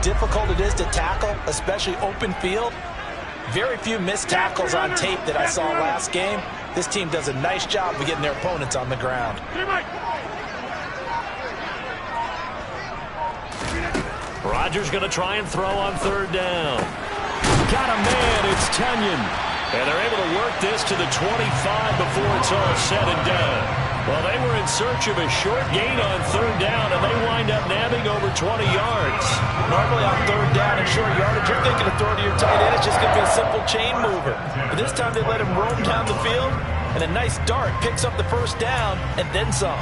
difficult it is to tackle, especially open field. Very few missed tackles on tape that I saw last game. This team does a nice job of getting their opponents on the ground. Rodgers going to try and throw on third down. Got a man, it's Tonyan. And they're able to work this to the 25 before it's all said and done. Well, they were in search of a short gain on third down, and they wind up nabbing over 20 yards. Normally on third down and short yardage, you're thinking of throwing to your tight end. It's just going to be a simple chain mover. But this time they let him roam down the field, and a nice dart picks up the first down and then some.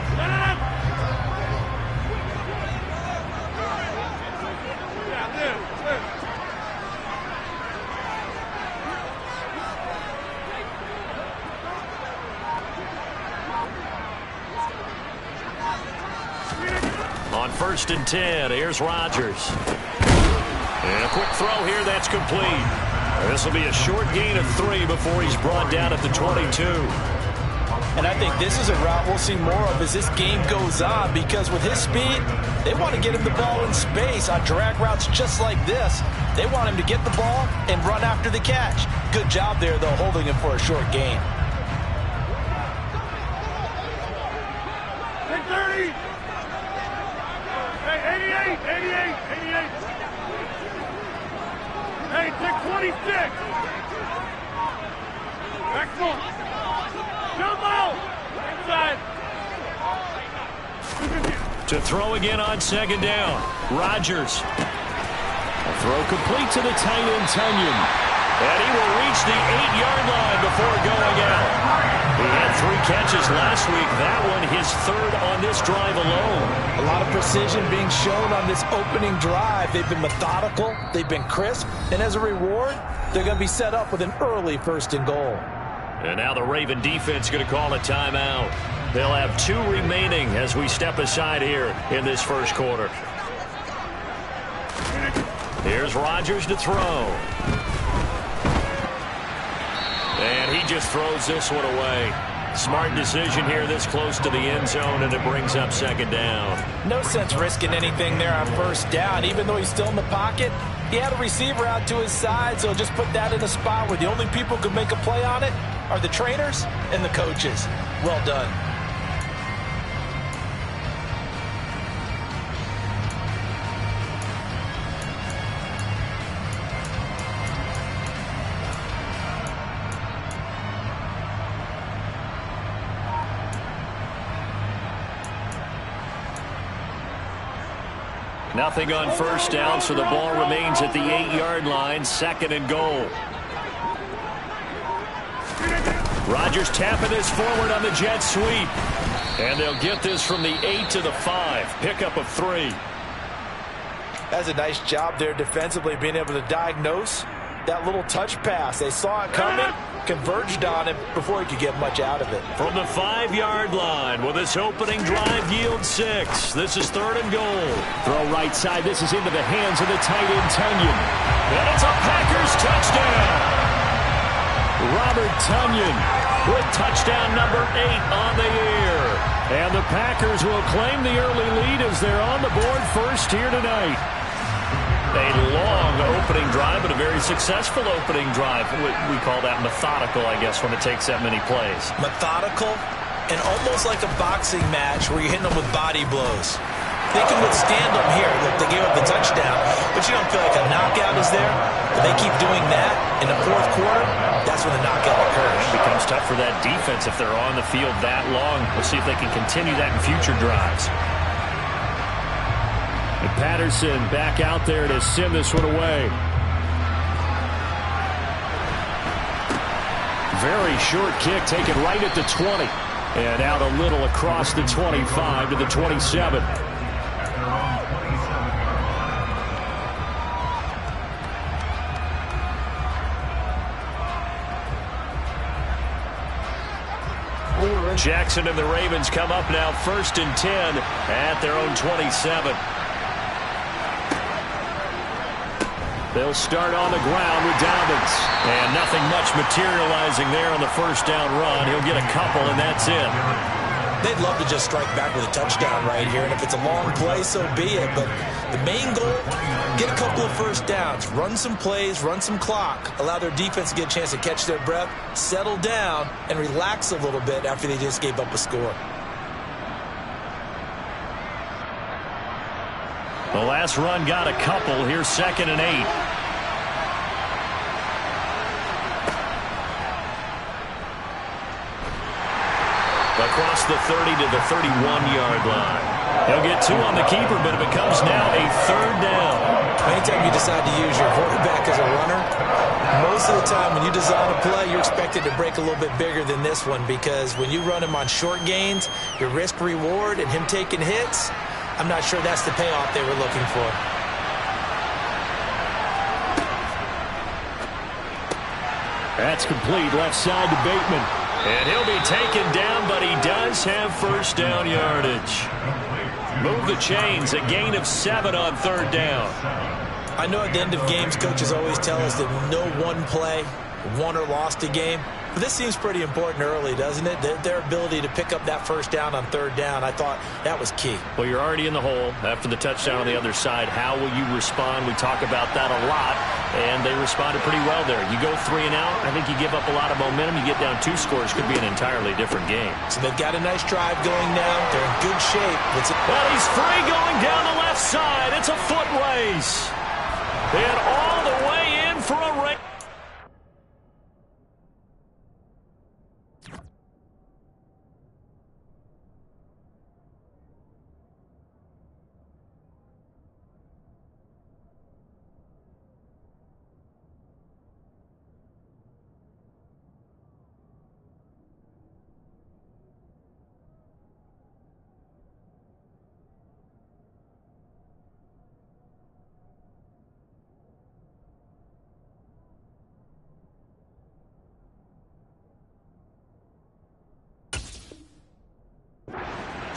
On 1st and 10, here's Rodgers. And a quick throw here, that's complete. This will be a short gain of 3 before he's brought down at the 22. And I think this is a route we'll see more of as this game goes on, because with his speed, they want to get him the ball in space on drag routes just like this. They want him to get the ball and run after the catch. Good job there, though, holding him for a short gain. 30. Hey, 88. Hey, take 26. Excellent. Jump out. Inside. To throw again on 2nd down. Rodgers. A throw complete to the tight end, Tonyan. And he will reach the 8-yard line before going out. He had 3 catches last week. That one his 3rd on this drive alone. A lot of precision being shown on this opening drive. They've been methodical. They've been crisp. And as a reward, they're going to be set up with an early 1st and goal. And now the Raven defense going to call a timeout. They'll have 2 remaining as we step aside here in this 1st quarter. Here's Rodgers to throw. And he just throws this one away. Smart decision here this close to the end zone, and it brings up 2nd down. No sense risking anything there on 1st down. Even though he's still in the pocket, he had a receiver out to his side, so just put that in a spot where the only people who can make a play on it are the trainers and the coaches. Well done. Nothing on 1st down, so the ball remains at the 8-yard line, 2nd and goal. Rodgers tapping this forward on the jet sweep. And they'll get this from the 8 to the 5. Pickup of 3. That's a nice job there defensively, being able to diagnose that little touch pass. They saw it coming, converged on it before he could get much out of it. From the 5-yard line, will this opening drive yield 6? This is 3rd and goal. Throw right side. This is into the hands of the tight end, Tonyan. And it's a Packers touchdown. Robert Tonyan with touchdown number 8 on the year. And the Packers will claim the early lead as they're on the board first here tonight. A long opening drive, but a very successful opening drive. We call that methodical, I guess, when it takes that many plays. Methodical and almost like a boxing match where you're hitting them with body blows. They can withstand them here. Look, they gave up the touchdown, but you don't feel like a knockout is there. But they keep doing that in the 4th quarter. That's when the knockout occurs. It becomes tough for that defense if they're on the field that long. We'll see if they can continue that in future drives. And Patterson back out there to send this one away. Very short kick taken right at the 20. And out a little across the 25 to the 27. Jackson and the Ravens come up now 1st and 10 at their own 27. They'll start on the ground with Dobbins. And nothing much materializing there on the 1st down run. He'll get a couple, and that's it. They'd love to just strike back with a touchdown right here, and if it's a long play, so be it. But the main goal, get a couple of first downs, run some plays, run some clock, allow their defense to get a chance to catch their breath, settle down, and relax a little bit after they just gave up a score. The last run got a couple. Here's 2nd and 8. Across the 30 to the 31-yard line. He'll get 2 on the keeper, but it becomes now a 3rd down. Anytime you decide to use your quarterback as a runner, most of the time when you design a play, you're expected to break a little bit bigger than this one, because when you run him on short gains, your risk-reward and him taking hits, I'm not sure that's the payoff they were looking for. That's complete left side to Bateman. And he'll be taken down, but he does have first down yardage. Move the chains, a gain of 7 on 3rd down. I know at the end of games, coaches always tell us that no one play won or lost a game. But this seems pretty important early, doesn't it? Their ability to pick up that first down on 3rd down, I thought that was key. Well, you're already in the hole after the touchdown on the other side. How will you respond? We talk about that a lot, and they responded pretty well there. You go 3 and out, I think you give up a lot of momentum. You get down 2 scores, could be an entirely different game. So they've got a nice drive going now. They're in good shape. Well, he's free going down the left side. It's a foot race. And all the way in for a race.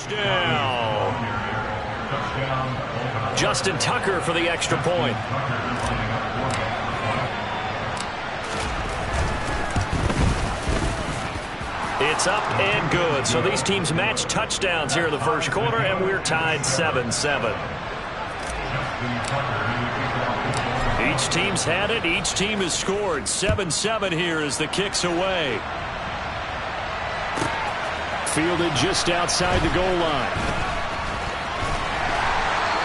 Touchdown. Justin Tucker for the extra point. It's up and good. So these teams match touchdowns here in the first quarter, and we're tied 7-7. Each team's had it. Each team has scored. 7-7 here as the kick's away. Fielded just outside the goal line.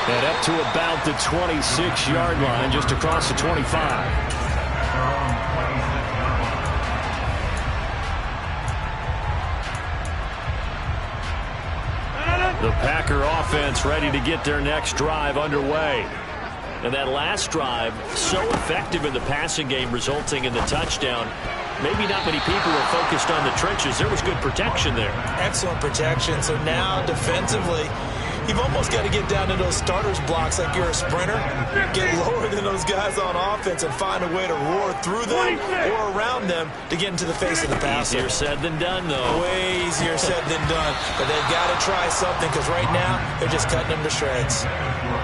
And up to about the 26-yard line, just across the 25. The Packer offense ready to get their next drive underway. And that last drive, so effective in the passing game, resulting in the touchdown. Maybe not many people were focused on the trenches. There was good protection there. Excellent protection. So now defensively, you've almost got to get down to those starters blocks like you're a sprinter. Get lower than those guys on offense and find a way to roar through them or around them to get into the face of the passer. Easier said than done, though. Way easier said than done. But they've got to try something, because right now they're just cutting them to shreds.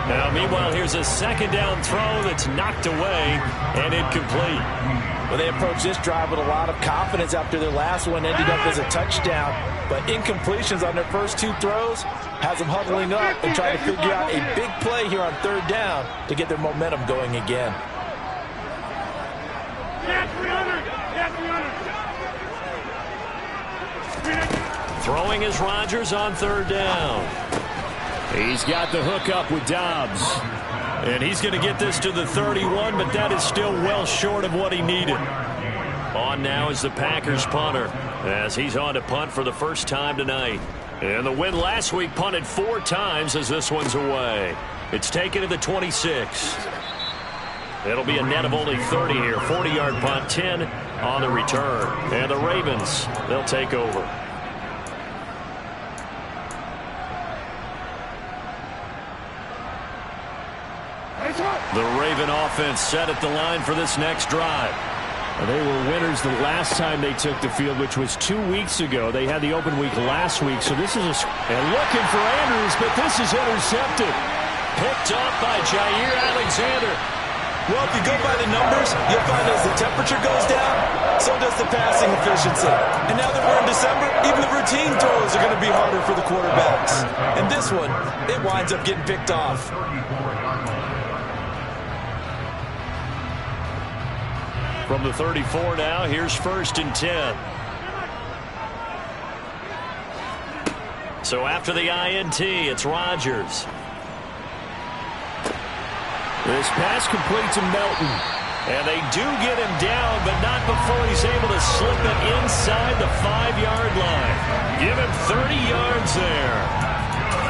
Now, meanwhile, here's a 2nd down throw that's knocked away and incomplete. Well, they approached this drive with a lot of confidence after their last one ended up as a touchdown. But incompletions on their first 2 throws has them huddling up and trying to figure out a big play here on 3rd down to get their momentum going again. Throwing is Rodgers on 3rd down. He's got the hook up with Dobbs. And he's going to get this to the 31, but that is still well short of what he needed. On now is the Packers punter, as he's on to punt for the first time tonight. And the win last week punted 4 times as this one's away. It's taken to the 26. It'll be a net of only 30 here. 40-yard punt, 10 on the return. And the Ravens, they'll take over. The Raven offense set at the line for this next drive. They were winners the last time they took the field, which was 2 weeks ago. They had the open week last week, so this is and looking for Andrews, but this is intercepted. Picked up by Jair Alexander. Well, if you go by the numbers, you'll find as the temperature goes down, so does the passing efficiency. And now that we're in December, even the routine throws are going to be harder for the quarterbacks. And this one, it winds up getting picked off. From the 34 now, here's 1st and 10. So after the INT, it's Rodgers. This pass complete to Melton. And they do get him down, but not before he's able to slip it inside the 5-yard line. Give him 30 yards there.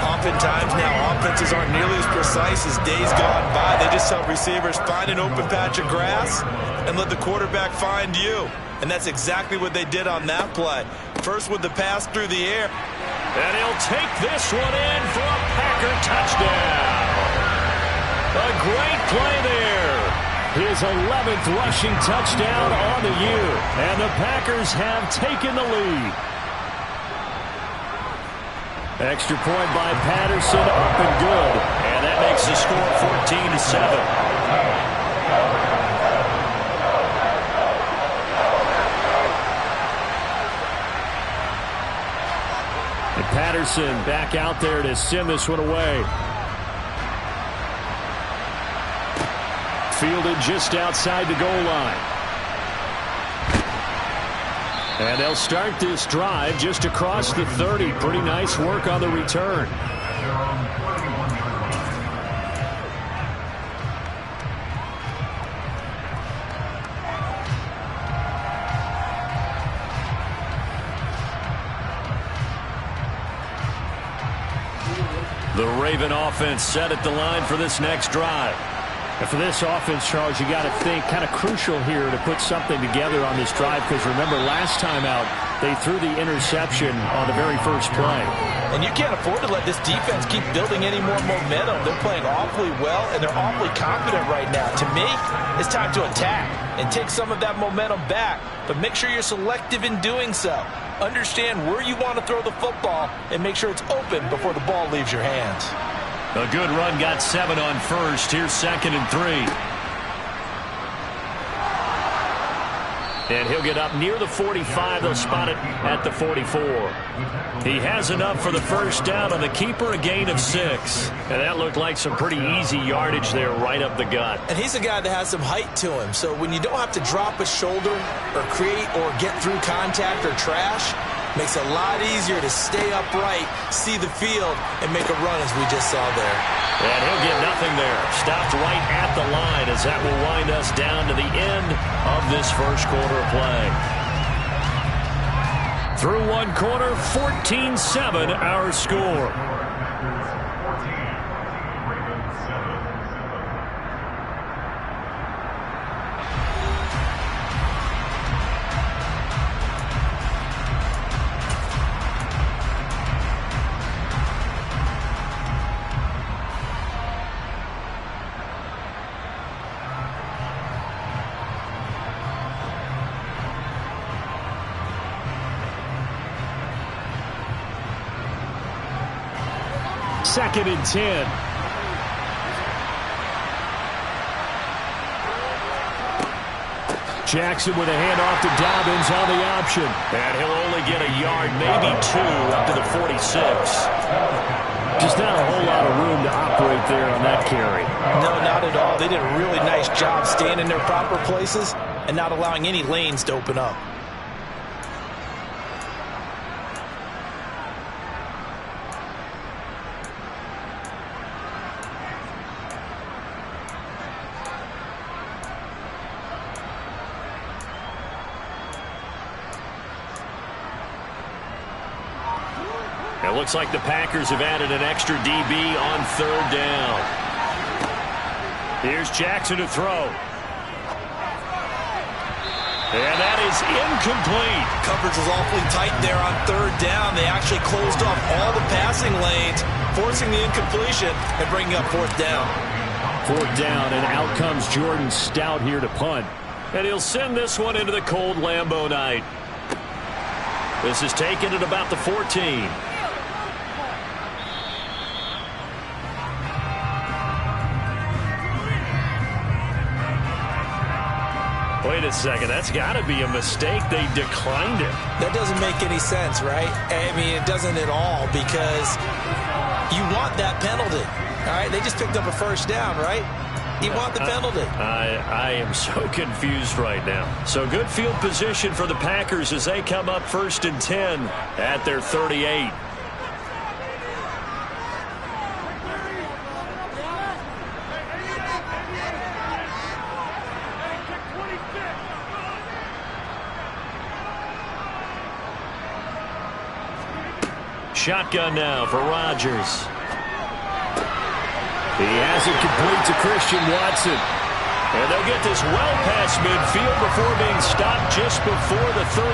Oftentimes now, offenses aren't nearly as precise as days gone by. They just help receivers find an open patch of grass and let the quarterback find you. And that's exactly what they did on that play. First with the pass through the air. And he'll take this one in for a Packer touchdown. A great play there. His 11th rushing touchdown on the year. And the Packers have taken the lead. Extra point by Patterson, up and good. And that makes the score 14-7. And Patterson back out there to send this one away. Fielded just outside the goal line. And they'll start this drive just across the 30. Pretty nice work on the return. The Raven offense set at the line for this next drive. And for this offense, Charles, you got to think kind of crucial here to put something together on this drive, because remember last time out they threw the interception on the very first play. And you can't afford to let this defense keep building any more momentum. They're playing awfully well, and they're awfully confident right now. To me, it's time to attack and take some of that momentum back, but make sure you're selective in doing so. Understand where you want to throw the football and make sure it's open before the ball leaves your hands. A good run, got 7 on first. Here's 2nd and 3. And he'll get up near the 45. They'll spot it at the 44. He has enough for the first down on the keeper, a gain of 6. And that looked like some pretty easy yardage there right up the gut. And he's a guy that has some height to him. So when you don't have to drop a shoulder or create or get through contact or trash, makes it a lot easier to stay upright, see the field, and make a run as we just saw there. And he'll get nothing there. Stopped right at the line as that will wind us down to the end of this first quarter of play. Through one quarter, 14-7 our score. Second and 10. Jackson with a handoff to Dobbins on the option. And he'll only get a yard, maybe 2, up to the 46. Just not a whole lot of room to operate there on that carry. No, not at all. They did a really nice job staying in their proper places and not allowing any lanes to open up. It looks like the Packers have added an extra DB on 3rd down. Here's Jackson to throw. And that is incomplete. Coverage was awfully tight there on 3rd down. They actually closed off all the passing lanes, forcing the incompletion and bringing up 4th down. 4th down, and out comes Jordan Stout here to punt. And he'll send this one into the cold Lambeau night. This is taken at about the 14. Wait a second. That's got to be a mistake. They declined it. That doesn't make any sense, right? I mean, it doesn't at all, because you want that penalty. All right, they just picked up a first down, right? You want the penalty. I am so confused right now. So good field position for the Packers as they come up 1st and 10 at their 38. Shotgun now for Rodgers. He has it complete to Christian Watson. And they'll get this well past midfield before being stopped just before the 35.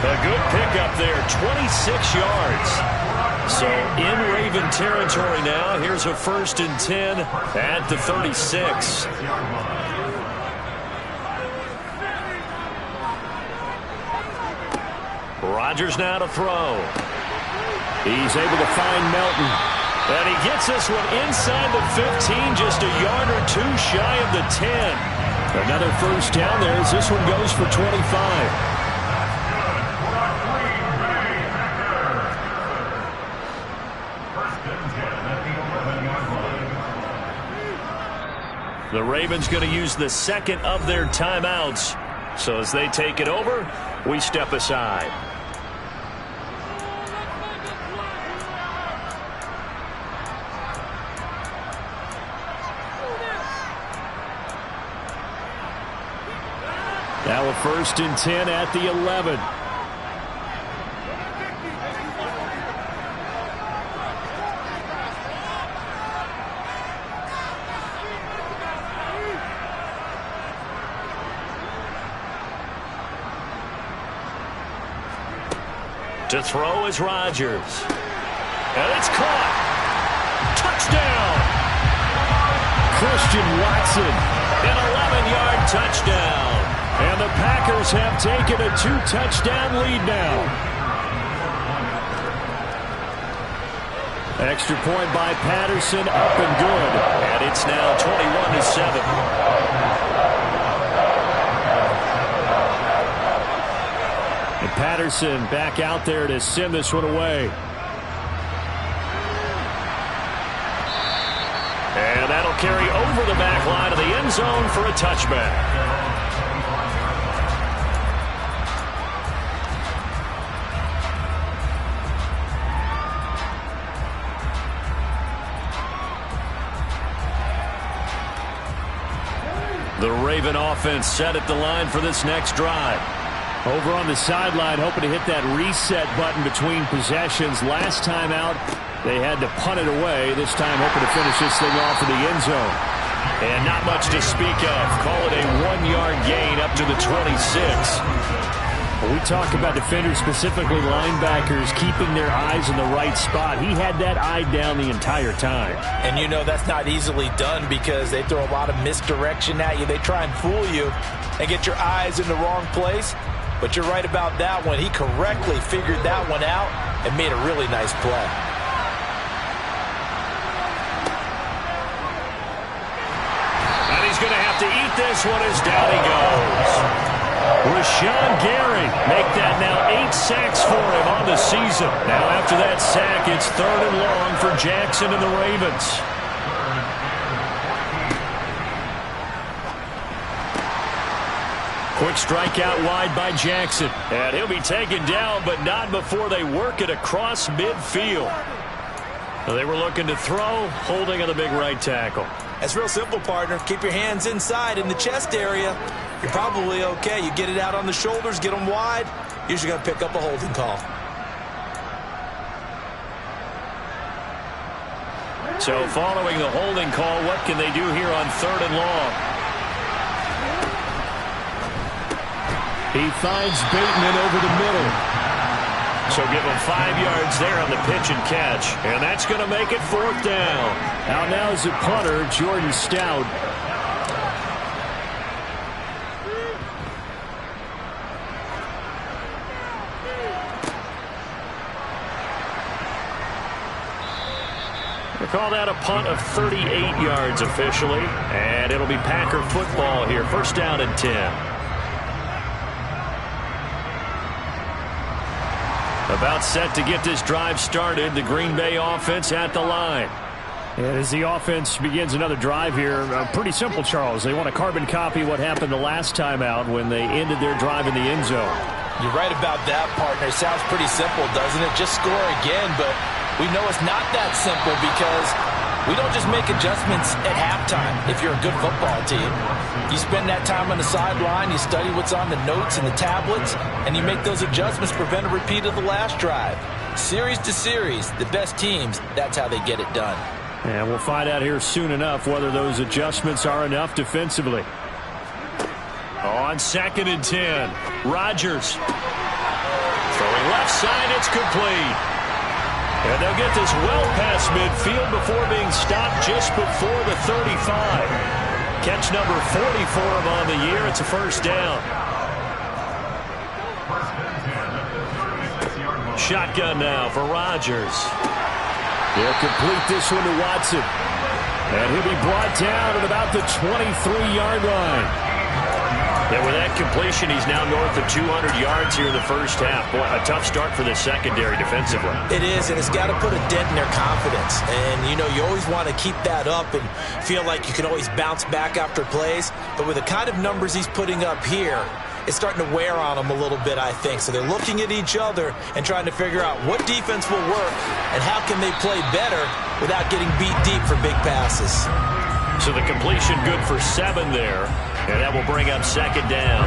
A good pickup there, 26 yards. So in Raven territory now. Here's a 1st and 10 at the 36. Rodgers now to throw. He's able to find Melton. And he gets this one inside the 15, just a yard or two shy of the 10. Another first down there as this one goes for 25. The Ravens going to use the second of their timeouts. So as they take it over, we step aside. Now a 1st and 10 at the 11. To throw is Rodgers. And it's caught. Touchdown! Christian Watson. An 11-yard touchdown. And the Packers have taken a 2-touchdown lead now. Extra point by Patterson, up and good. And it's now 21-7. And Patterson back out there to send this one away. And that'll carry over the back line of the end zone for a touchback. The Raven offense set at the line for this next drive. Over on the sideline, hoping to hit that reset button between possessions. Last time out, they had to punt it away. This time, hoping to finish this thing off in the end zone. And not much to speak of. Call it a 1-yard gain up to the 26. When we talk about defenders, specifically linebackers, keeping their eyes in the right spot, he had that eye down the entire time. And you know that's not easily done because they throw a lot of misdirection at you. They try and fool you and get your eyes in the wrong place. But you're right about that one. He correctly figured that one out and made a really nice play. And he's going to have to eat this one as down he goes. Rashawn Gary make that now 8 sacks for him on the season. Now after that sack, it's 3rd and long for Jackson and the Ravens. Quick strike out wide by Jackson. And he'll be taken down, but not before they work it across midfield. They were looking to throw, holding on the big right tackle. That's real simple, partner. Keep your hands inside in the chest area. You're probably okay. You get it out on the shoulders, get them wide. Usually going to pick up a holding call. So following the holding call, what can they do here on 3rd and long? He finds Bateman over the middle. So give him 5 yards there on the pitch and catch. And that's going to make it 4th down. Out now is the punter, Jordan Stout. Call that a punt of 38 yards officially. And it'll be Packer football here. First down and 10. About set to get this drive started. The Green Bay offense at the line. And as the offense begins another drive here, pretty simple, Charles. They want to carbon copy what happened the last time out when they ended their drive in the end zone. You're right about that, partner. Sounds pretty simple, doesn't it? Just score again, but we know it's not that simple because we don't just make adjustments at halftime if you're a good football team. You spend that time on the sideline, you study what's on the notes and the tablets, and you make those adjustments to prevent a repeat of the last drive. Series to series, the best teams, that's how they get it done. And we'll find out here soon enough whether those adjustments are enough defensively. On 2nd and 10, Rodgers. Throwing left side, it's complete. And they'll get this well past midfield before being stopped just before the 35. Catch number 44 on the year. It's a first down. Shotgun now for Rodgers. They'll complete this one to Watson. And he'll be brought down at about the 23-yard line. Yeah, with that completion, he's now north of 200 yards here in the first half. Boy, a tough start for the secondary defensively. It is, and it's got to put a dent in their confidence. And, you know, you always want to keep that up and feel like you can always bounce back after plays. But with the kind of numbers he's putting up here, it's starting to wear on them a little bit, I think. So they're looking at each other and trying to figure out what defense will work and how can they play better without getting beat deep for big passes. So the completion good for 7 there, and that will bring up second down.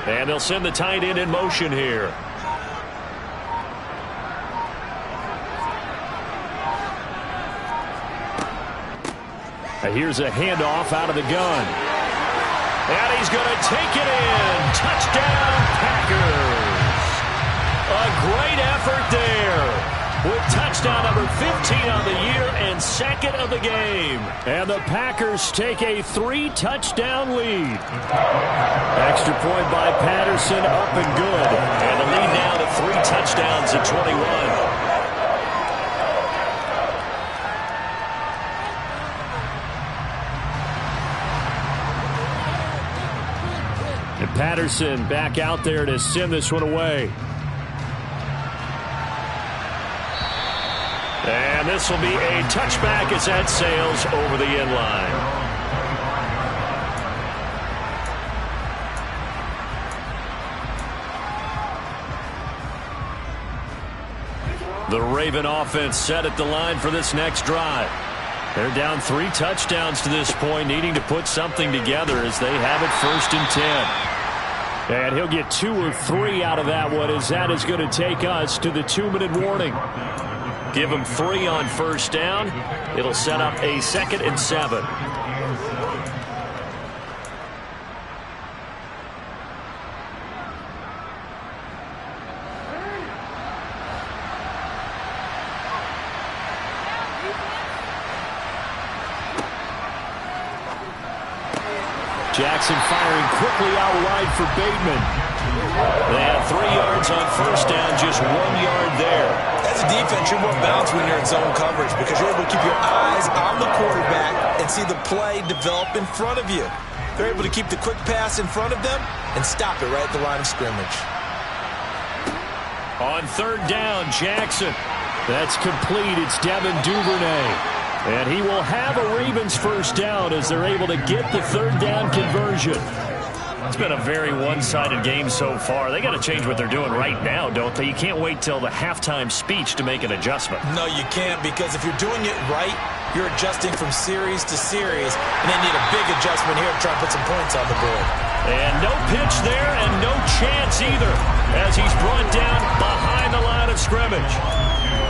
And they'll send the tight end in motion here. Here's a handoff out of the gun. And he's going to take it in. Touchdown, Packers. A great effort there with touchdown number 15 on the year and second of the game. And the Packers take a 3-touchdown lead. Extra point by Patterson, up and good. And the lead now to 3 touchdowns at 21. And Patterson back out there to send this one away. And this will be a touchback as that sails over the end line. The Raven offense set at the line for this next drive. They're down 3 touchdowns to this point, needing to put something together as they have it 1st and 10. And he'll get 2 or 3 out of that one, as that is going to take us to the 2-minute warning. Give him 3 on 1st down. It'll set up a 2nd and 7. Jackson firing quickly out wide for Bateman. They had 3 yards on 1st down, just 1 yard there. As a defense, you're more balanced when you're in zone coverage because you're able to keep your eyes on the quarterback and see the play develop in front of you. They're able to keep the quick pass in front of them and stop it right at the line of scrimmage. On 3rd down, Jackson. That's complete. It's Devin Duvernay. And he will have a Ravens 1st down as they're able to get the 3rd down conversion. It's been a very one-sided game so far. They got to change what they're doing right now, don't they? You can't wait till the halftime speech to make an adjustment. No, you can't, because if you're doing it right, you're adjusting from series to series, and they need a big adjustment here to try and put some points on the board. And no pitch there and no chance either as he's brought down behind the line of scrimmage.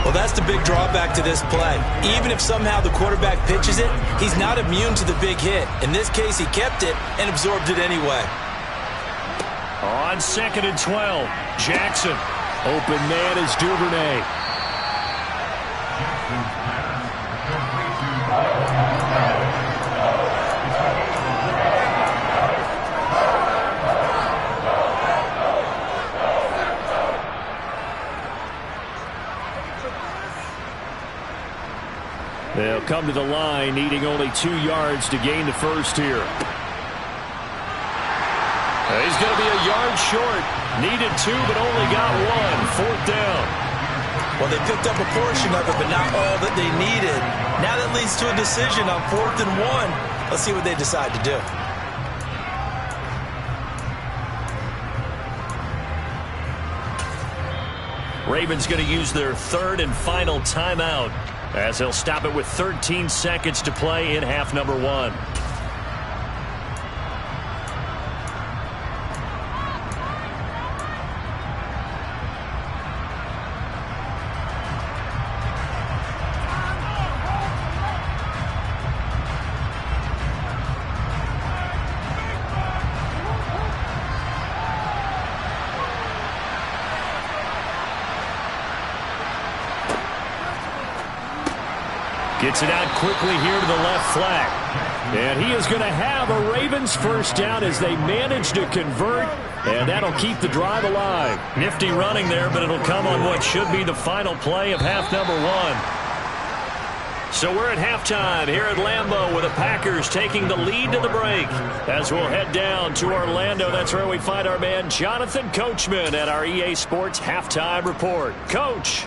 Well, that's the big drawback to this play. Even if somehow the quarterback pitches it, he's not immune to the big hit. In this case, he kept it and absorbed it anyway. On 2nd and 12, Jackson. Open man is Duvernay. They'll come to the line, needing only 2 yards to gain the first here. He's going to be a yard short. Needed 2, but only got 1. 4th down. Well, they picked up a portion of it, but not all that they needed. Now that leads to a decision on 4th and 1. Let's see what they decide to do. Ravens going to use their 3rd and final timeout as they'll stop it with 13 seconds to play in half number 1. Gets it out quickly here to the left flat. And he is going to have a Ravens first down as they manage to convert, and that'll keep the drive alive. Nifty running there, but it'll come on what should be the final play of half number 1. So we're at halftime here at Lambeau with the Packers taking the lead to the break. As we'll head down to Orlando, that's where we find our man Jonathan Coachman at our EA Sports Halftime Report. Coach.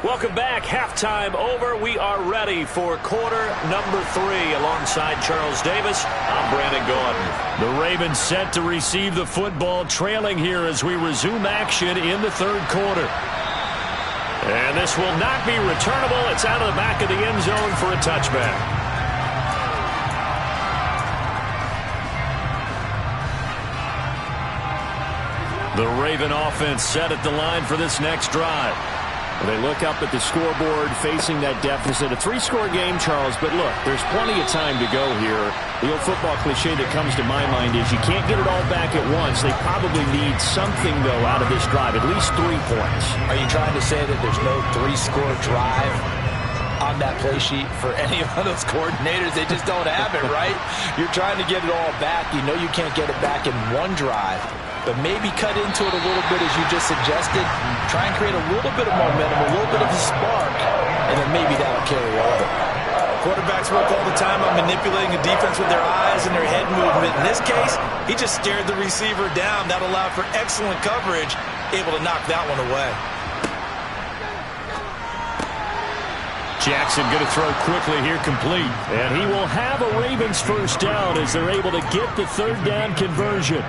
Welcome back. Halftime over. We are ready for quarter number 3 alongside Charles Davis. I'm Brandon Gaudin. The Ravens set to receive the football, trailing here as we resume action in the 3rd quarter. And this will not be returnable. It's out of the back of the end zone for a touchback. The Raven offense set at the line for this next drive. They look up at the scoreboard facing that deficit. A 3-score game, Charles, but look, there's plenty of time to go here. The old football cliche that comes to my mind is you can't get it all back at once. They probably need something, though, out of this drive, at least 3 points. Are you trying to say that there's no 3-score drive on that play sheet for any of those coordinators? They just don't have it, right? You're trying to get it all back. You know you can't get it back in one drive. But maybe cut into it a little bit, as you just suggested. Try and create a little bit of momentum, a little bit of a spark, and then maybe that'll carry over. Quarterbacks work all the time on manipulating a defense with their eyes and their head movement. In this case, he just stared the receiver down. That allowed for excellent coverage, able to knock that one away. Jackson going to throw quickly here, complete. And he will have a Ravens first down as they're able to get the 3rd down conversion.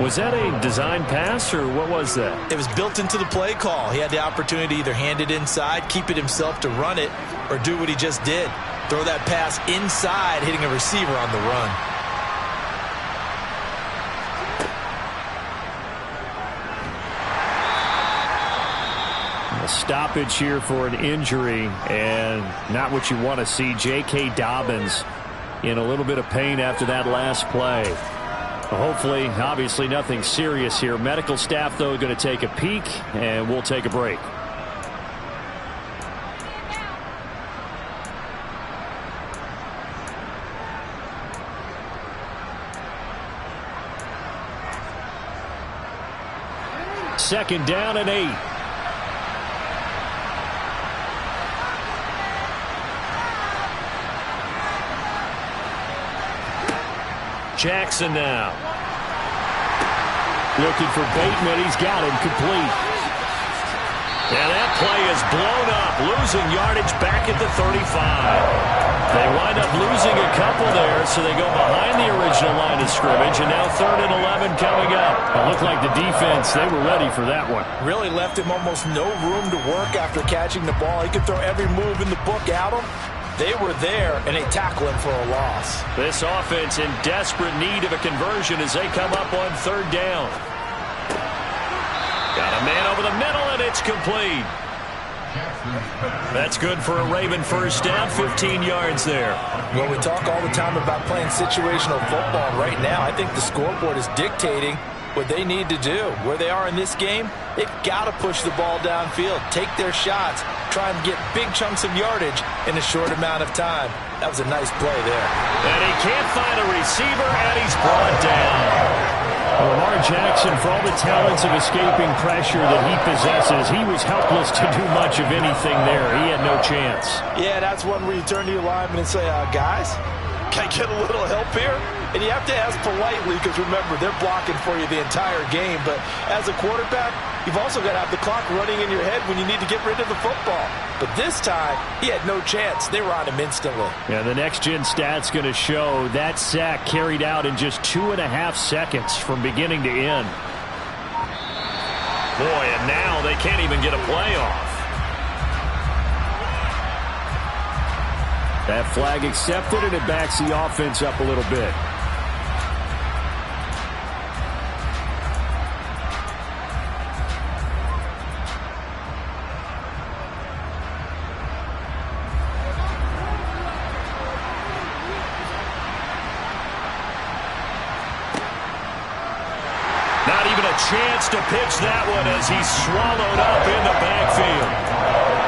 Was that a design pass, or what was that? It was built into the play call. He had the opportunity to either hand it inside, keep it himself to run it, or do what he just did. Throw that pass inside, hitting a receiver on the run. A stoppage here for an injury, and not what you want to see. J.K. Dobbins in a little bit of pain after that last play. Hopefully, obviously nothing serious here. Medical staff, though, going to take a peek, and we'll take a break. Second down and 8. Jackson now. Looking for Bateman. He's got him complete. And that play is blown up. Losing yardage back at the 35. They wind up losing a couple there, so they go behind the original line of scrimmage, and now 3rd and 11 coming up. It looked like the defense, they were ready for that one. Really left him almost no room to work after catching the ball. He could throw every move in the book at him. They were there, and they tackle him for a loss. This offense in desperate need of a conversion as they come up on 3rd down. Got a man over the middle, and it's complete. That's good for a Raven first down, 15 yards there. Well, we talk all the time about playing situational football. Right now, I think the scoreboard is dictating what they need to do. Where they are in this game, they've got to push the ball downfield, take their shots, try and get big chunks of yardage in a short amount of time. That was a nice play there. And he can't find a receiver, and he's brought down. Lamar Jackson, for all the talents of escaping pressure that he possesses, he was helpless to do much of anything there. He had no chance. Yeah, that's one where you turn to your lineman and say, guys, can I get a little help here? And you have to ask politely because, remember, they're blocking for you the entire game. But as a quarterback, you've also got to have the clock running in your head when you need to get rid of the football. But this time, he had no chance. They were on him instantly. Yeah, the next-gen stat's going to show that sack carried out in just 2.5 seconds from beginning to end. Boy, and now they can't even get a play off. That flag accepted, and it backs the offense up a little bit. Not even a chance to pitch that one as he's swallowed up in the backfield.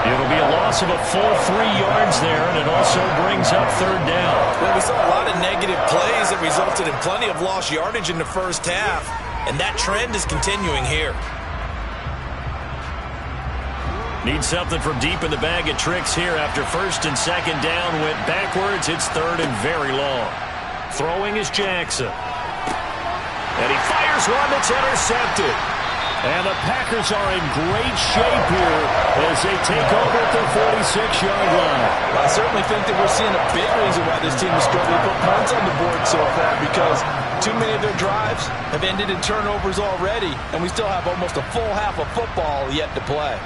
It'll be a loss of a full 3 yards there, and it also brings up third down. Well, we saw a lot of negative plays that resulted in plenty of lost yardage in the first half, and that trend is continuing here. Need something from deep in the bag of tricks here after first and second down went backwards. It's third and very long. Throwing is Jackson. And he fires one that's intercepted. And the Packers are in great shape here as they take over at their 46-yard line. I certainly think that we're seeing a big reason why this team is struggling to put points on the board so far, because too many of their drives have ended in turnovers already, and we still have almost a full half of football yet to play.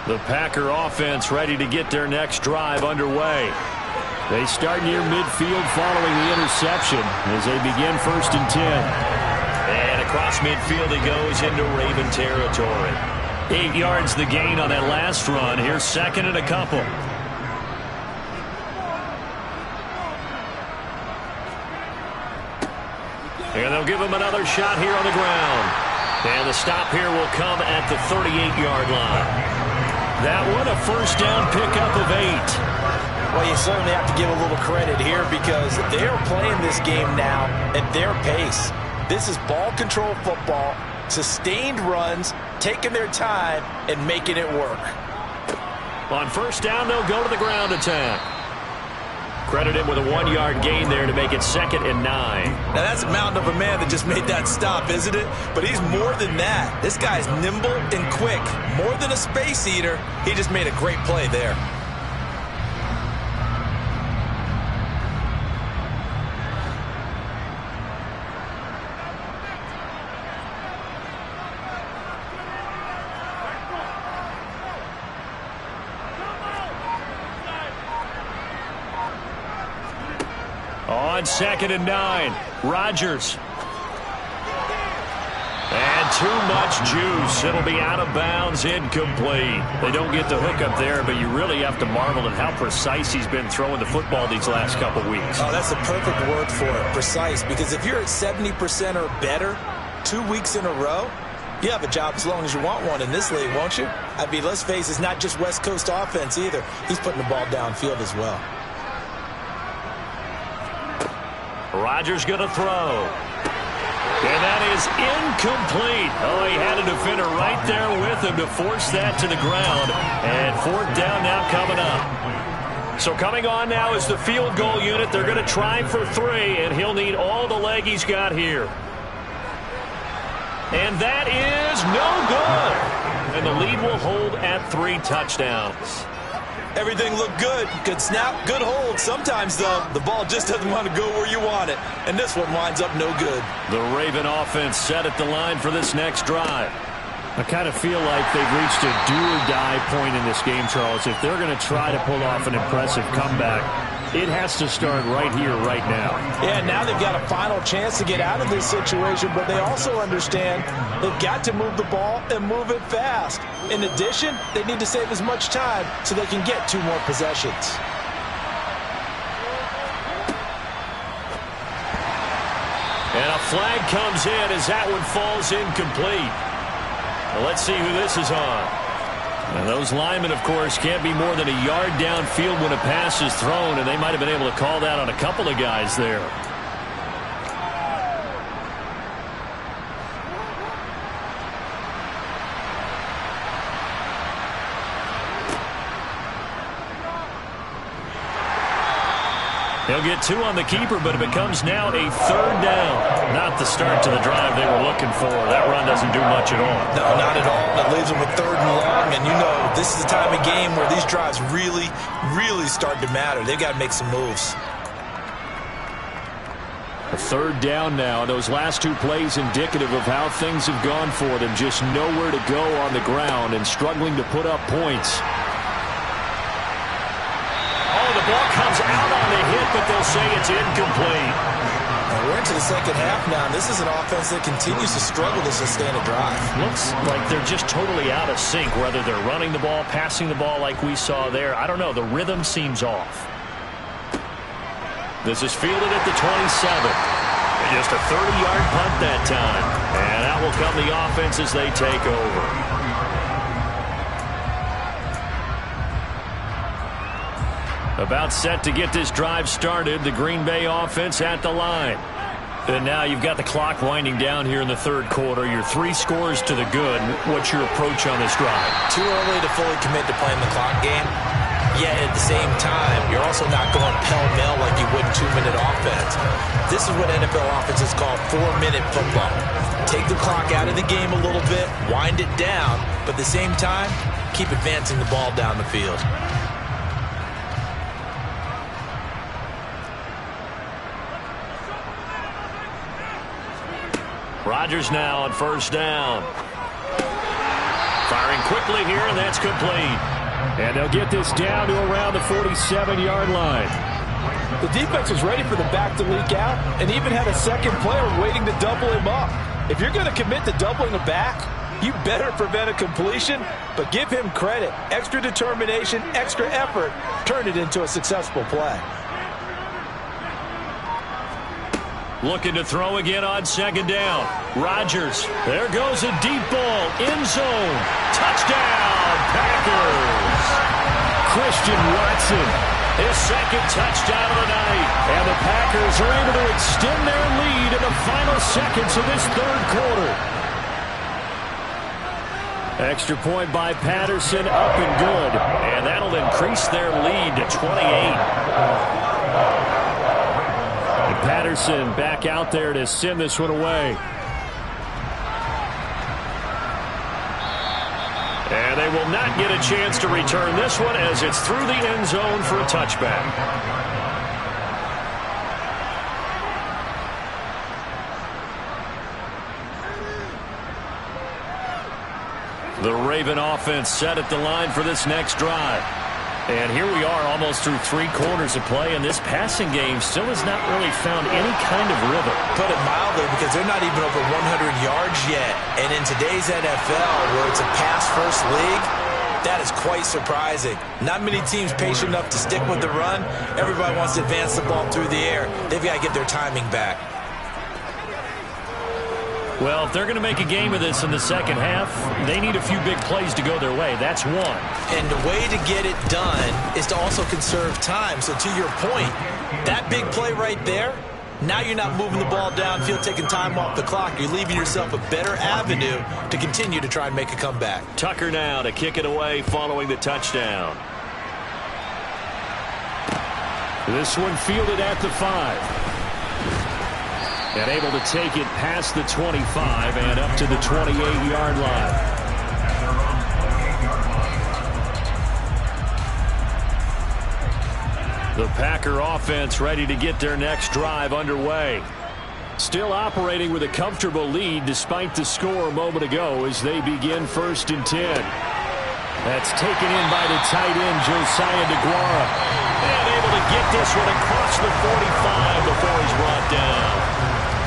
The Packer offense ready to get their next drive underway. They start near midfield following the interception as they begin 1st and 10. And across midfield he goes into Raven territory. 8 yards the gain on that last run. Here's second and a couple. And they'll give him another shot here on the ground. And the stop here will come at the 38-yard line. That one a first down pickup of 8. Well, you certainly have to give a little credit here because they're playing this game now at their pace. This is ball control football, sustained runs, taking their time, and making it work. On first down, they'll go to the ground attack. Credit him with a 1-yard gain there to make it 2nd and 9. Now, that's a mountain of a man that just made that stop, isn't it? But he's more than that. This guy's nimble and quick. More than a space eater, he just made a great play there. On 2nd and 9, Rodgers. And too much juice. It'll be out of bounds, incomplete. They don't get the hook up there, but you really have to marvel at how precise he's been throwing the football these last couple weeks. Oh, that's the perfect word for it, precise. Because if you're at 70% or better 2 weeks in a row, you have a job as long as you want one in this league, won't you? I mean, let's face it, it's not just West Coast offense either. He's putting the ball downfield as well. Rodgers going to throw. And that is incomplete. Oh, he had a defender right there with him to force that to the ground. And 4th down now coming up. So coming on now is the field goal unit. They're going to try for 3, and he'll need all the leg he's got here. And that is no good. And the lead will hold at 3 touchdowns. Everything looked good. Good snap, good hold. Sometimes, though, the ball just doesn't want to go where you want it. And this one winds up no good. The Raven offense set at the line for this next drive. I kind of feel like they've reached a do-or-die point in this game, Charles. If they're going to try to pull off an impressive comeback, it has to start right here, right now. Yeah, now they've got a final chance to get out of this situation, but they also understand they've got to move the ball and move it fast. In addition, they need to save as much time so they can get 2 more possessions. And a flag comes in as that one falls incomplete. Well, let's see who this is on. And those linemen, of course, can't be more than a yard downfield when a pass is thrown, and they might have been able to call that on a couple of guys there. He'll get 2 on the keeper, but it becomes now a 3rd down. Not the start to the drive they were looking for. That run doesn't do much at all. No, not at all. That leaves them with 3rd and long, and you know this is the time of game where these drives really, really start to matter. They've got to make some moves. A 3rd down now. Those last 2 plays indicative of how things have gone for them. Just nowhere to go on the ground and struggling to put up points. The ball comes out on the hit, but they'll say it's incomplete. We're into the second half now. This is an offense that continues to struggle to sustain a drive. Looks like they're just totally out of sync, whether they're running the ball, passing the ball like we saw there. I don't know. The rhythm seems off. This is fielded at the 27. Just a 30-yard punt that time. And that will come the offense as they take over. About set to get this drive started. The Green Bay offense at the line. And now you've got the clock winding down here in the 3rd quarter. You're 3 scores to the good. What's your approach on this drive? Too early to fully commit to playing the clock game. Yet at the same time, you're also not going pell-mell like you would in 2-minute offense. This is what NFL offenses call 4-minute football. Take the clock out of the game a little bit, wind it down, but at the same time, keep advancing the ball down the field. Rodgers now on 1st down. Firing quickly here, and that's complete. And they'll get this down to around the 47-yard line. The defense was ready for the back to leak out and even had a second player waiting to double him up. If you're going to commit to doubling a back, you better prevent a completion, but give him credit. Extra determination, extra effort, turn it into a successful play. Looking to throw again on 2nd down. Rodgers. There goes a deep ball. End zone. Touchdown, Packers. Christian Watson. His 2nd touchdown of the night. And the Packers are able to extend their lead in the final seconds of this 3rd quarter. Extra point by Patterson, up and good. And that'll increase their lead to 28. Patterson back out there to send this one away. And they will not get a chance to return this one as it's through the end zone for a touchback. The Raven offense set at the line for this next drive. And here we are almost through 3 quarters of play, and this passing game still has not really found any kind of rhythm. Put it mildly, because they're not even over 100 yards yet. And in today's NFL, where it's a pass-first league, that is quite surprising. Not many teams patient enough to stick with the run. Everybody wants to advance the ball through the air. They've got to get their timing back. Well, if they're going to make a game of this in the second half, they need a few big plays to go their way. That's one. And the way to get it done is to also conserve time. So to your point, that big play right there, now you're not moving the ball downfield, taking time off the clock. You're leaving yourself a better avenue to continue to try and make a comeback. Tucker now to kick it away following the touchdown. This one fielded at the 5. And able to take it past the 25 and up to the 28-yard line. The Packer offense ready to get their next drive underway. Still operating with a comfortable lead despite the score a moment ago as they begin 1st and 10. That's taken in by the tight end, Josiah DeGuara. And able to get this one across the 45 before he's brought down.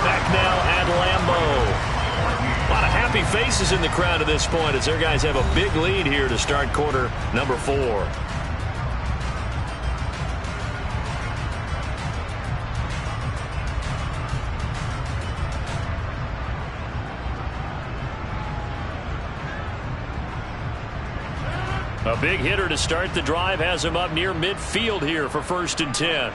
Back now at Lambeau. A lot of happy faces in the crowd at this point as their guys have a big lead here to start quarter number 4. A big hitter to start the drive has him up near midfield here for 1st and 10.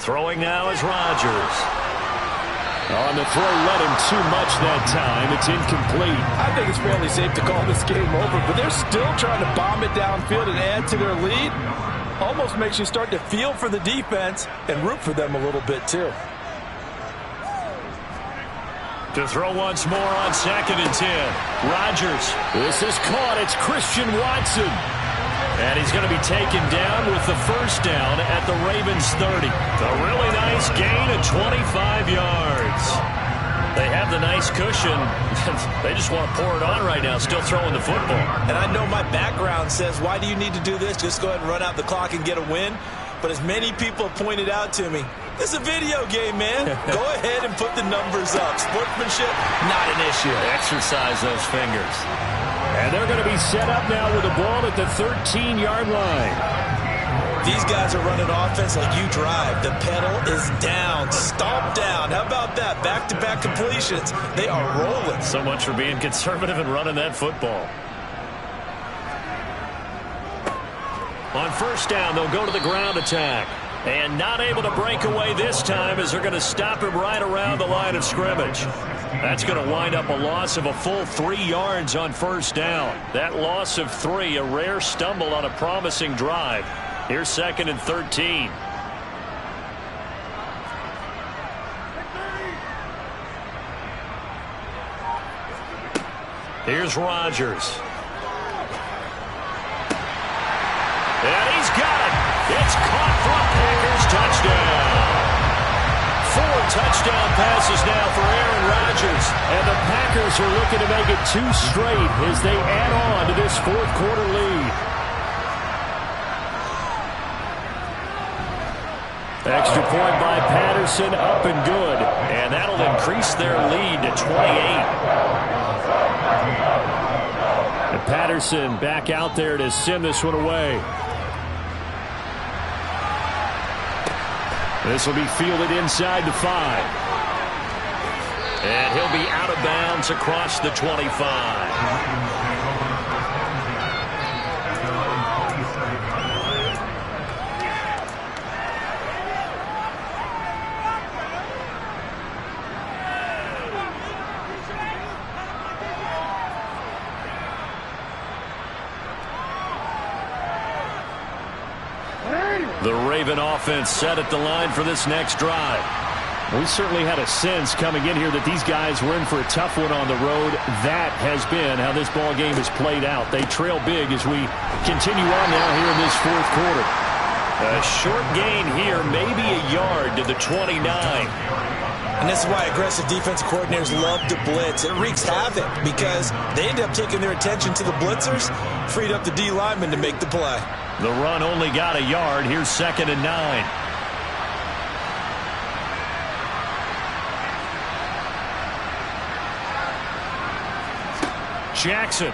Throwing now is Rodgers. On the throw, led him too much that time. It's incomplete. I think it's fairly safe to call this game over, but they're still trying to bomb it downfield and add to their lead. Almost makes you start to feel for the defense and root for them a little bit too. To throw once more on 2nd and 10. Rodgers. This is caught. It's Christian Watson. And he's going to be taken down with the first down at the Ravens 30. A really nice gain of 25 yards. They have the nice cushion. They just want to pour it on right now, still throwing the football. And I know my background says, why do you need to do this? Just go ahead and run out the clock and get a win. But as many people have pointed out to me, this is a video game, man. Go ahead and put the numbers up. Sportsmanship, not an issue. Exercise those fingers. And they're going to be set up now with the ball at the 13-yard line. These guys are running offense like you drive. The pedal is down, stomp down. How about that? Back-to-back completions. They are rolling. So much for being conservative and running that football. On first down, they'll go to the ground attack. And not able to break away this time as they're going to stop him right around the line of scrimmage. That's going to wind up a loss of a full 3 yards on first down. That loss of 3, a rare stumble on a promising drive. Here's 2nd and 13. Here's Rodgers. And he's got it. It's caught for a Packers touchdown. 4 touchdown passes now for Aaron Rodgers. And the Packers are looking to make it 2 straight as they add on to this fourth-quarter lead. Extra point by Patterson, up and good. And that'll increase their lead to 28. And Patterson back out there to send this one away. This will be fielded inside the 5. And he'll be out of bounds across the 25. The Raven offense set at the line for this next drive. We certainly had a sense coming in here that these guys were in for a tough one on the road. That has been how this ball game has played out. They trail big as we continue on now here in this fourth quarter. A short gain here, maybe a yard to the 29. And this is why aggressive defensive coordinators love to blitz. It wreaks havoc because they end up taking their attention to the blitzers, freed up the D lineman to make the play. The run only got a yard. Here's 2nd and 9. Jackson.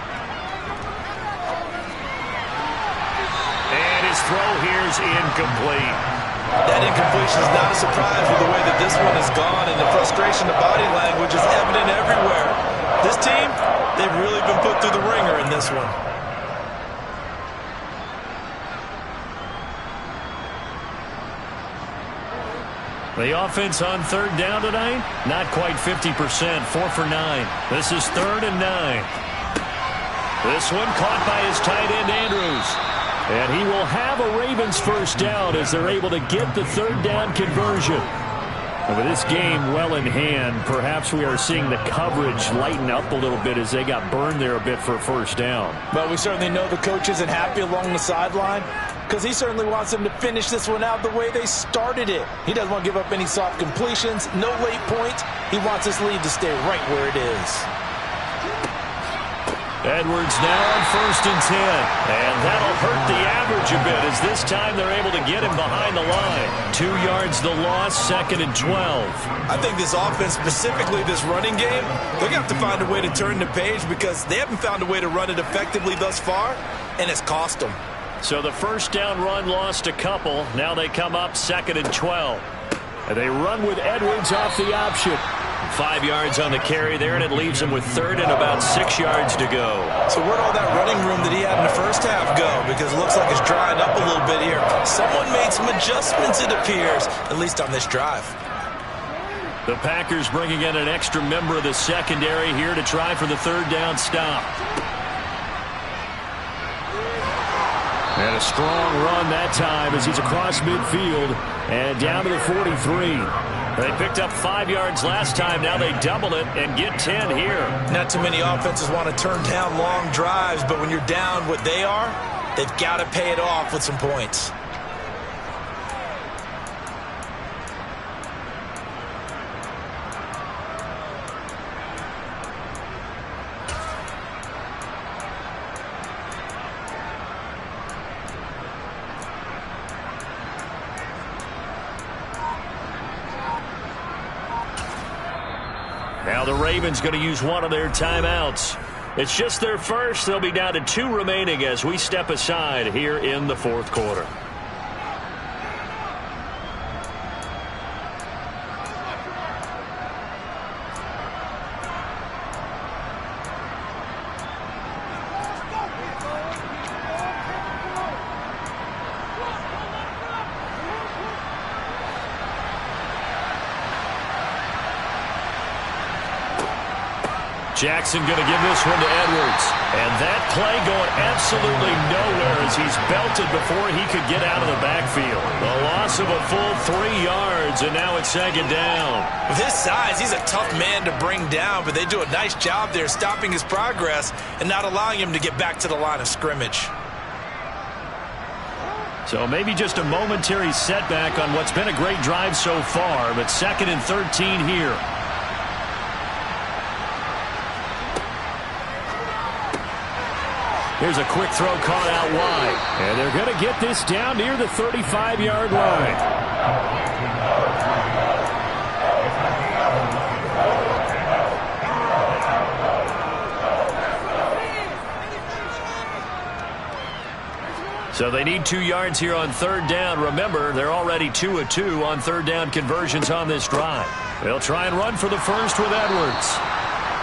And his throw here's incomplete. That incompletion is not a surprise with the way that this one has gone, and the frustration, the body language is evident everywhere. This team, they've really been put through the ringer in this one. The offense on 3rd down tonight, not quite 50%, 4 for 9. This is 3rd and 9. This one caught by his tight end, Andrews. And he will have a Ravens first down as they're able to get the 3rd down conversion. And with this game well in hand, perhaps we are seeing the coverage lighten up a little bit as they got burned there a bit for a first down. But we certainly know the coach isn't happy along the sideline because he certainly wants them to finish this one out the way they started it. He doesn't want to give up any soft completions, no late points. He wants his lead to stay right where it is. Edwards now on 1st and 10. And that'll hurt the average a bit as this time they're able to get him behind the line. 2 yards the loss, 2nd and 12. I think this offense, specifically this running game, they're going to have to find a way to turn the page because they haven't found a way to run it effectively thus far, and it's cost them. So the first down run lost a couple. Now they come up 2nd and 12. And they run with Edwards off the option. 5 yards on the carry there, and it leaves him with 3rd and about 6 yards to go. So where'd all that running room that he had in the first half go? Because it looks like it's drying up a little bit here. Someone made some adjustments, it appears, at least on this drive. The Packers bringing in an extra member of the secondary here to try for the third down stop. And a strong run that time as he's across midfield and down to the 43. They picked up 5 yards last time. Now they double it and get 10 here. Not too many offenses want to turn down long drives, but when you're down what they are, they've got to pay it off with some points. Now the Ravens going to use one of their timeouts. It's just their first. They'll be down to 2 remaining as we step aside here in the fourth quarter. Jackson going to give this one to Edwards. And that play going absolutely nowhere as he's belted before he could get out of the backfield. The loss of a full 3 yards, and now it's second down. With his size, he's a tough man to bring down, but they do a nice job there stopping his progress and not allowing him to get back to the line of scrimmage. So maybe just a momentary setback on what's been a great drive so far, but 2nd and 13 here. Here's a quick throw caught out wide. And they're going to get this down near the 35-yard line. So they need 2 yards here on third down. Remember, they're already 2 of 2 on third down conversions on this drive. They'll try and run for the first with Edwards.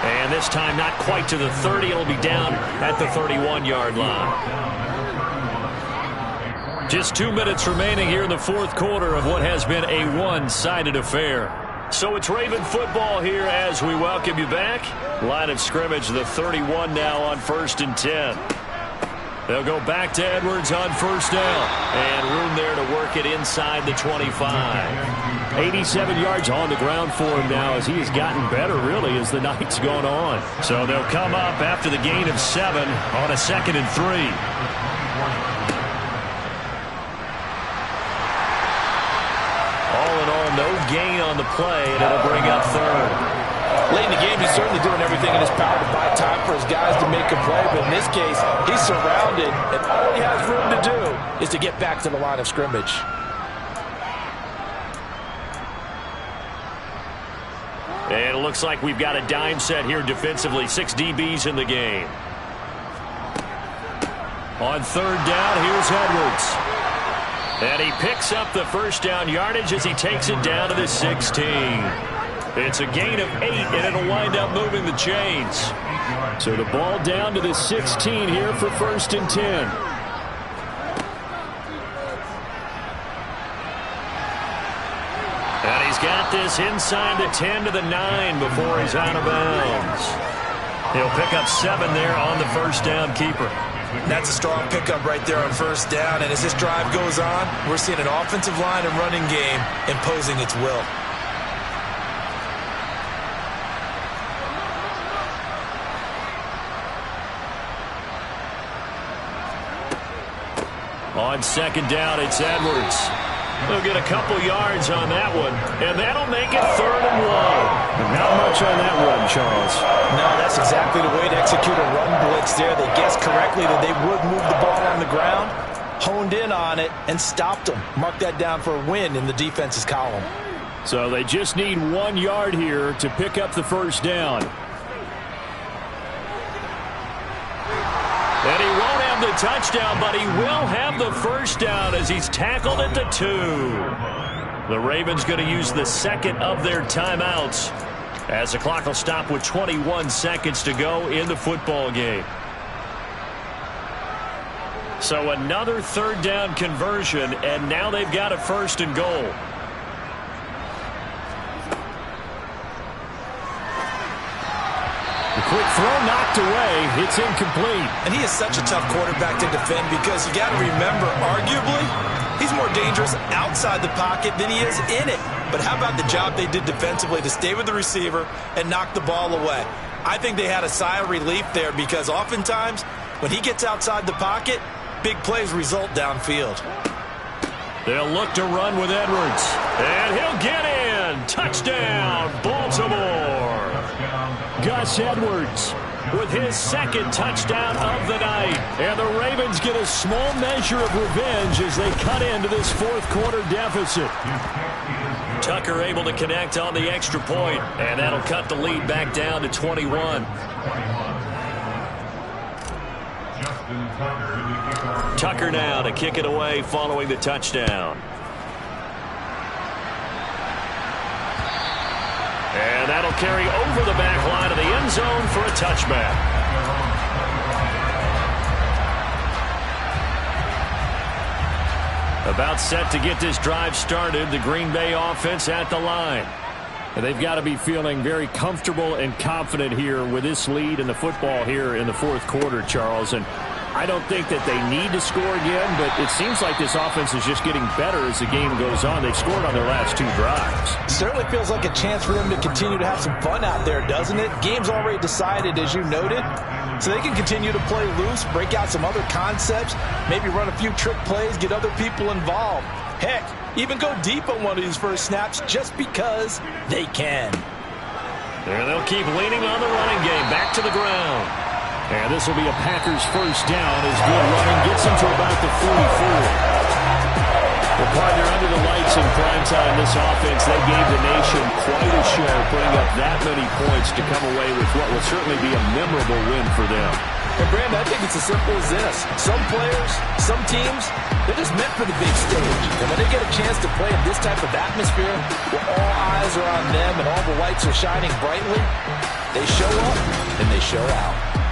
And this time not quite to the 30. It'll be down at the 31-yard line. Just 2 minutes remaining here in the fourth quarter of what has been a one-sided affair. So it's Raven football here as we welcome you back. Line of scrimmage, the 31 now on 1st and 10. They'll go back to Edwards on first down. And room there to work it inside the 25. 87 yards on the ground for him now as he has gotten better, really, as the night's gone on. So they'll come up after the gain of 7 on a 2nd and 3. All in all, no gain on the play, and it'll bring up 3rd. Late in the game, he's certainly doing everything in his power to buy time for his guys to make a play, but in this case, he's surrounded, and all he has room to do is to get back to the line of scrimmage. And it looks like we've got a dime set here defensively. 6 DBs in the game. On third down, here's Edwards. And he picks up the first down yardage as he takes it down to the 16. It's a gain of 8, and it'll wind up moving the chains. So the ball down to the 16 here for 1st and 10. And he's got this inside the 10 to the 9 before he's out of bounds. He'll pick up 7 there on the first down keeper. That's a strong pickup right there on first down, and as this drive goes on, we're seeing an offensive line and running game imposing its will. On second down, it's Edwards. They'll get a couple yards on that one, and that'll make it 3rd and 1. Not much on that run, Charles. No, that's exactly the way to execute a run blitz there. They guessed correctly that they would move the ball on the ground, honed in on it, and stopped them. Mark that down for a win in the defense's column. So they just need 1 yard here to pick up the first down. And he won't have the touchdown, but he will have the first down as he's tackled at the 2. The Ravens going to use the 2nd of their timeouts as the clock will stop with 21 seconds to go in the football game. So another 3rd down conversion, and now they've got a 1st and goal. quick throw knocked away. It's incomplete. And he is such a tough quarterback to defend because you got to remember, arguably, he's more dangerous outside the pocket than he is in it. But how about the job they did defensively to stay with the receiver and knock the ball away? I think they had a sigh of relief there because oftentimes when he gets outside the pocket, big plays result downfield. They'll look to run with Edwards. And he'll get in. Touchdown, Baltimore. Gus Edwards with his second touchdown of the night. And the Ravens get a small measure of revenge as they cut into this fourth quarter deficit. Tucker able to connect on the extra point, and that'll cut the lead back down to 21. Tucker now to kick it away following the touchdown. And that'll carry over the back line of the end zone for a touchback. About set to get this drive started, the Green Bay offense at the line. And they've got to be feeling very comfortable and confident here with this lead in the football here in the fourth quarter, Charles. And I don't think that they need to score again, but it seems like this offense is just getting better as the game goes on. They've scored on their last two drives. Certainly feels like a chance for them to continue to have some fun out there, doesn't it? Game's already decided, as you noted, so they can continue to play loose, break out some other concepts, maybe run a few trick plays, get other people involved. Heck, even go deep on one of these first snaps just because they can. And they'll keep leaning on the running game. Back to the ground. And this will be a Packers first down as good running gets them to about the 44. Well, partner, under the lights in primetime, this offense, they gave the nation quite a show, putting up that many points to come away with what will certainly be a memorable win for them. And, Brandon, I think it's as simple as this. Some players, some teams, they're just meant for the big stage. And when they get a chance to play in this type of atmosphere, where all eyes are on them and all the lights are shining brightly, they show up and they show out.